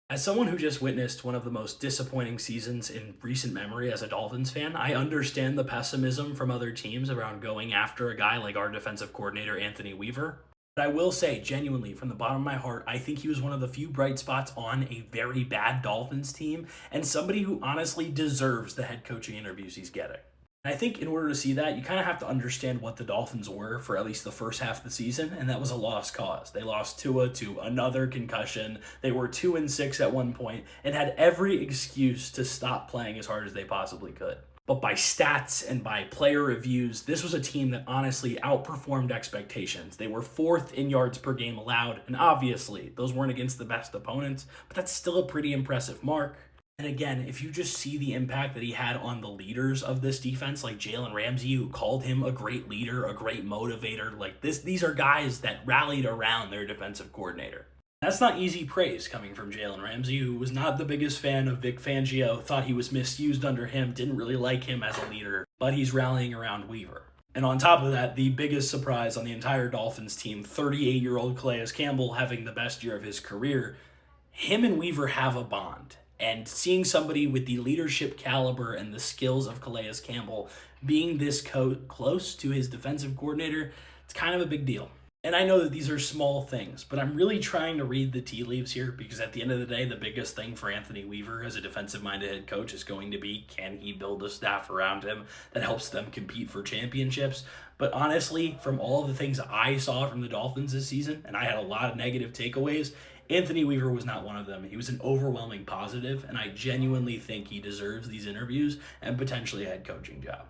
As someone who just witnessed one of the most disappointing seasons in recent memory as a Dolphins fan, I understand the pessimism from other teams around going after a guy like our defensive coordinator, Anthony Weaver. But I will say, genuinely, from the bottom of my heart, I think he was one of the few bright spots on a very bad Dolphins team and somebody who honestly deserves the head coaching interviews he's getting. And I think in order to see that, you kind of have to understand what the Dolphins were for at least the first half of the season, and that was a lost cause. They lost Tua to another concussion. They were 2-6 at one point and had every excuse to stop playing as hard as they possibly could. But by stats and by player reviews, this was a team that honestly outperformed expectations. They were fourth in yards per game allowed, and obviously, those weren't against the best opponents, but that's still a pretty impressive mark. And again, if you just see the impact that he had on the leaders of this defense, like Jalen Ramsey, who called him a great leader, a great motivator, like these are guys that rallied around their defensive coordinator. That's not easy praise coming from Jalen Ramsey, who was not the biggest fan of Vic Fangio, thought he was misused under him, didn't really like him as a leader, but he's rallying around Weaver. And on top of that, the biggest surprise on the entire Dolphins team, 38-year-old Calais Campbell having the best year of his career, him and Weaver have a bond. And seeing somebody with the leadership caliber and the skills of Calais Campbell being this close to his defensive coordinator, it's kind of a big deal. And I know that these are small things, but I'm really trying to read the tea leaves here because at the end of the day, the biggest thing for Anthony Weaver as a defensive-minded head coach is going to be, can he build a staff around him that helps them compete for championships? But honestly, from all of the things I saw from the Dolphins this season, and I had a lot of negative takeaways, Anthony Weaver was not one of them. He was an overwhelming positive, and I genuinely think he deserves these interviews and potentially a head coaching job.